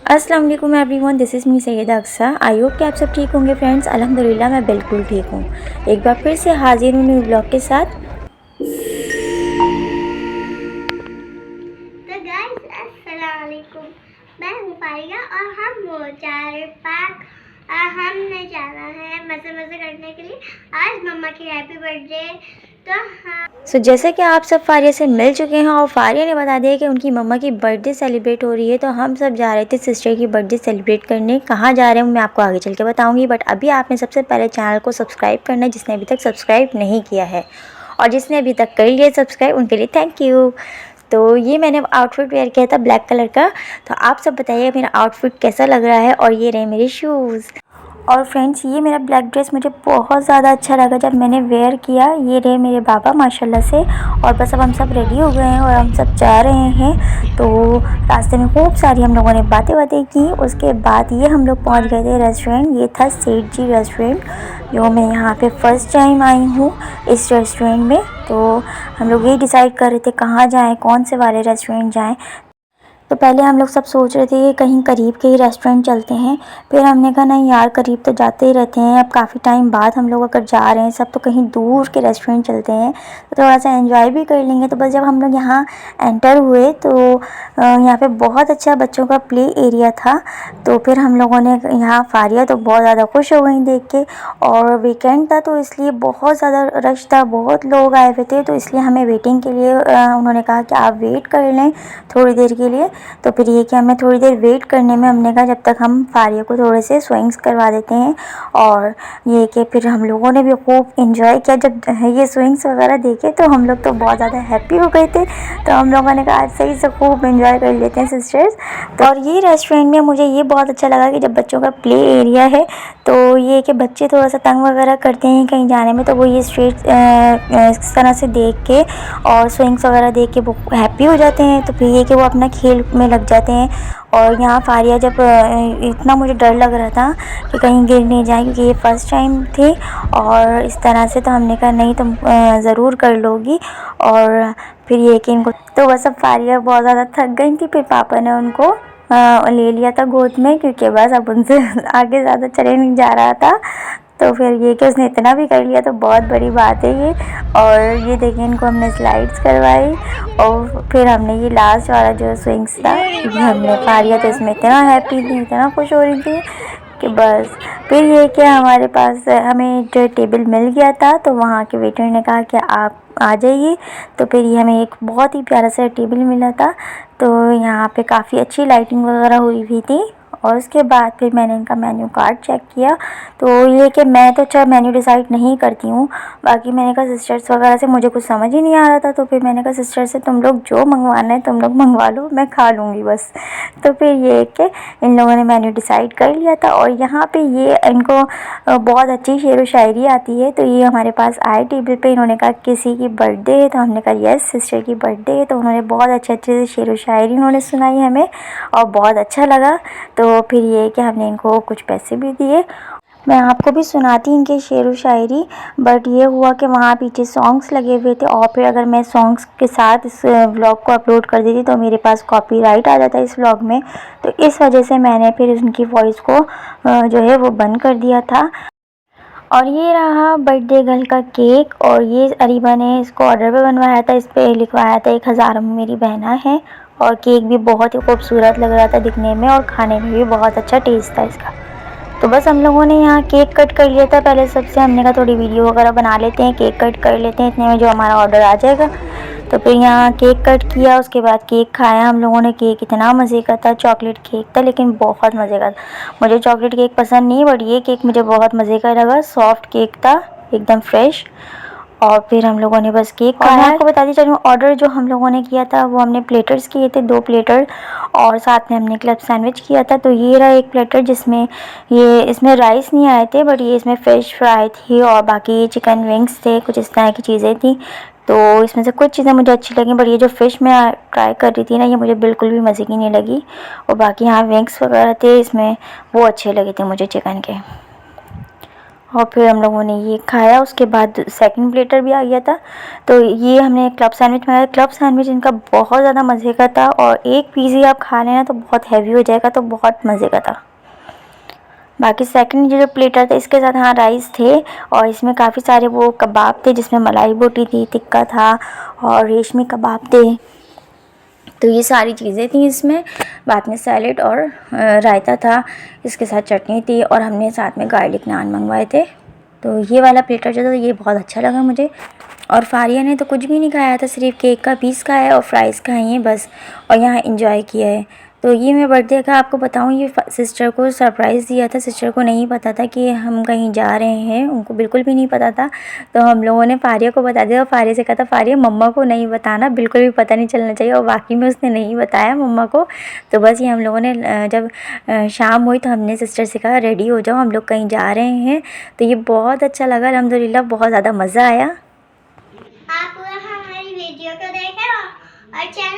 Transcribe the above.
अस्सलाम वालेकुम everyone, this is me Syeda Aqsa. I hope कि आप सब ठीक होंगे फ्रेंड्स। अल्हम्दुलिल्लाह मैं बिल्कुल ठीक हूँ। एक बार फिर से हाजिर हूँ न्यू ब्लॉग के साथ। तो गाइस अस्सलाम वालेकुम, मैं हूँ फारिया और हम वो चार पार्क हमने जाना है मज़े करने के लिए। आज मम्मा की हैप्पी बर्थडे। तो हाँ जैसे कि आप सब फारिया से मिल चुके हैं और फारिया ने बता दिया कि उनकी मम्मा की बर्थडे सेलिब्रेट हो रही है, तो हम सब जा रहे थे सिस्टर की बर्थडे सेलिब्रेट करने। कहाँ जा रहे हैं मैं आपको आगे चल के बताऊँगी, बट अभी आपने सबसे पहले चैनल को सब्सक्राइब करना है जिसने अभी तक सब्सक्राइब नहीं किया है, और जिसने अभी तक कर लिया सब्सक्राइब उनके लिए थैंक यू। तो ये मैंने आउटफिट वेयर किया था ब्लैक कलर का। तो आप सब बताइए मेरा आउटफिट कैसा लग रहा है। और ये रहे मेरे शूज़। और फ्रेंड्स ये मेरा ब्लैक ड्रेस मुझे बहुत ज़्यादा अच्छा लगा जब मैंने वेयर किया। ये रहे मेरे बाबा माशाल्लाह से। और बस अब हम सब रेडी हो गए हैं और हम सब जा रहे हैं। तो रास्ते में खूब सारी हम लोगों ने बातें की। उसके बाद ये हम लोग पहुंच गए थे रेस्टोरेंट। ये था सेठ जी रेस्टोरेंट, जो मैं यहाँ पे फ़र्स्ट टाइम आई हूँ इस रेस्टोरेंट में। तो हम लोग ये डिसाइड कर रहे थे कहाँ जाएँ, कौन से वाले रेस्टोरेंट जाएँ। तो पहले हम लोग सब सोच रहे थे कि कहीं करीब के ही रेस्टोरेंट चलते हैं। फिर हमने कहा नहीं यार, करीब तो जाते ही रहते हैं, अब काफ़ी टाइम बाद हम लोग अगर जा रहे हैं सब, तो कहीं दूर के रेस्टोरेंट चलते हैं तो थोड़ा सा एंजॉय भी कर लेंगे। तो बस जब हम लोग यहाँ एंटर हुए तो यहाँ पे बहुत अच्छा बच्चों का प्ले एरिया था। तो फिर हम लोगों ने यहाँ फारिया तो बहुत ज़्यादा खुश हो गई देख के। और वीकेंड था तो इसलिए बहुत ज़्यादा रश था, बहुत लोग आए हुए थे। तो इसलिए हमें वेटिंग के लिए उन्होंने कहा कि आप वेट कर लें थोड़ी देर के लिए। तो फिर ये कि हमें थोड़ी देर वेट करने में हमने कहा जब तक हम फारिया को थोड़े से स्विंग्स करवा देते हैं। और ये कि फिर हम लोगों ने भी खूब इंजॉय किया। जब ये स्विंग्स वगैरह देखे तो हम लोग तो बहुत ज़्यादा हैप्पी हो गए थे। तो हम लोगों ने कहा आज सही से खूब इंजॉय कर लेते हैं सिस्टर्स। तो और ये रेस्टोरेंट में मुझे ये बहुत अच्छा लगा कि जब बच्चों का प्ले एरिया है तो ये कि बच्चे थोड़ा सा तंग वगैरह करते हैं कहीं जाने में, तो वो ये स्ट्रीट इस तरह से देख के और स्विंग्स वगैरह देख के वो हैप्पी हो जाते हैं। तो फिर ये कि वो अपना खेल में लग जाते हैं। और यहाँ फारिया जब इतना मुझे डर लग रहा था कि कहीं गिर नहीं जाए, क्योंकि ये फ़र्स्ट टाइम थी और इस तरह से। तो हमने कहा नहीं तुम ज़रूर कर लोगी। और फिर ये कि इनको तो बस अब फारिया बहुत ज़्यादा थक गई थी। फिर पापा ने उनको ले लिया था गोद में, क्योंकि बस अब उनसे आगे ज़्यादा चले नहीं जा रहा था। तो फिर ये कि उसने इतना भी कर लिया तो बहुत बड़ी बात है ये। और ये देखिए इनको हमने स्लाइड्स करवाई। और फिर हमने ये लास्ट वाला जो स्विंग्स था ये हमने फारिया, तो इसमें इतना हैप्पी थी, इतना खुश हो रही थी कि बस। फिर ये कि हमारे पास हमें जो टेबल मिल गया था, तो वहाँ के वेटर ने कहा कि आप आ जाइए। तो फिर ये हमें एक बहुत ही प्यारा सा टेबल मिला था। तो यहाँ पे काफ़ी अच्छी लाइटिंग वगैरह हुई हुई थी। और उसके बाद फिर मैंने इनका मेन्यू कार्ड चेक किया। तो ये कि मैं तो अच्छा मेन्यू डिसाइड नहीं करती हूँ, बाकी मैंने कहा सिस्टर्स वगैरह से मुझे कुछ समझ ही नहीं आ रहा था। तो फिर मैंने कहा सिस्टर से तुम लोग जो मंगवाना है तुम लोग मंगवा लो, मैं खा लूँगी बस। तो फिर ये कि इन लोगों ने मेन्यू डिसाइड कर लिया था। और यहाँ पे ये इनको बहुत अच्छी शेर व शायरी आती है। तो ये हमारे पास आए टेबल पे, इन्होंने कहा किसी की बर्थडे है, तो हमने कहा यस सिस्टर की बर्थडे है। तो उन्होंने बहुत अच्छे से शेर व शायरी उन्होंने सुनाई हमें और बहुत अच्छा लगा। तो फिर ये कि हमने इनको कुछ पैसे भी दिए। मैं आपको भी सुनाती इनके शेर व शायरी, बट ये हुआ कि वहाँ पीछे सॉन्ग्स लगे हुए थे और फिर अगर मैं सॉन्ग्स के साथ इस व्लॉग को अपलोड कर देती तो मेरे पास कॉपीराइट आ जाता इस व्लॉग में। तो इस वजह से मैंने फिर उनकी वॉइस को जो है वो बंद कर दिया था। और ये रहा बर्थडे गर्ल का केक। और ये अरीबा ने इसको ऑर्डर पे बनवाया था, इस पर लिखवाया था 1000 मेरी बहना है। और केक भी बहुत ही खूबसूरत लग रहा था दिखने में और खाने में भी बहुत अच्छा टेस्ट था इसका। तो बस हम लोगों ने यहाँ केक कट कर लिया था पहले सबसे। हमने कहा थोड़ी वीडियो वगैरह बना लेते हैं, केक कट कर लेते हैं, इतने में जो हमारा ऑर्डर आ जाएगा। तो फिर यहाँ केक कट किया, उसके बाद केक खाया हम लोगों ने। केक इतना मज़े का था, चॉकलेट केक था लेकिन बहुत मज़े का था। मुझे चॉकलेट केक पसंद नहीं, बट ये केक मुझे बहुत मज़े का लगा। सॉफ्ट केक था एकदम फ्रेश। और फिर हम लोगों ने बस केक खाया। मैं आपको बताती चलूँ ऑर्डर जो हम लोगों ने किया था वो हमने प्लेटर्स किए थे, 2 प्लेटर, और साथ में हमने क्लब सैंडविच किया था। तो ये रहा एक प्लेटर जिसमें ये इसमें राइस नहीं आए थे, बट ये इसमें फ़िश फ्राई थी और बाकी चिकन विंग्स थे, कुछ इस तरह की चीज़ें थी। तो इसमें से कुछ चीज़ें मुझे अच्छी लगी, बट ये जो फ़िश मैं ट्राई कर रही थी ना, ये मुझे बिल्कुल भी मज़े की नहीं लगी। और बाकी यहाँ विंग्स वगैरह थे इसमें, वो अच्छे लगे थे मुझे चिकन के। और फिर हम लोगों ने ये खाया। उसके बाद सेकंड प्लेटर भी आ गया था, तो ये हमने क्लब सैंडविच मंगाया। क्लब सैंडविच इनका बहुत ज़्यादा मज़े का था, और एक पीस ही आप खा लेना तो बहुत हैवी हो जाएगा, तो बहुत मज़े का था। बाकी सेकंड जो प्लेटर था इसके साथ हाँ राइस थे, और इसमें काफ़ी सारे वो कबाब थे जिसमें मलाई बोटी थी, टिक्का था और रेशमी कबाब थे। तो ये सारी चीज़ें थी इसमें। बाद में सैलेड और रायता था, इसके साथ चटनी थी, और हमने साथ में गार्लिक नान मंगवाए थे। तो ये वाला प्लेटर जो था ये बहुत अच्छा लगा मुझे। और फारिया ने तो कुछ भी नहीं खाया था, सिर्फ केक का पीस खाया है और फ्राइज़ खाई हैं बस, और यहाँ एंजॉय किया है। तो ये मैं बर्थडे का आपको बताऊँ, ये सिस्टर को सरप्राइज़ दिया था। सिस्टर को नहीं पता था कि हम कहीं जा रहे हैं, उनको बिल्कुल भी नहीं पता था। तो हम लोगों ने फारिया को बता दिया, और फारिया से कहा था फारिया मम्मा को नहीं बताना, बिल्कुल भी पता नहीं चलना चाहिए। और वाकई में उसने नहीं बताया मम्मा को। तो बस ये हम लोगों ने जब शाम हुई तो हमने सिस्टर से कहा रेडी हो जाओ, हम लोग कहीं जा रहे हैं। तो ये बहुत अच्छा लगा, अल्हम्दुलिल्लाह बहुत ज़्यादा मज़ा आया। आप पूरा हमारी वीडियो को देखें और चैनल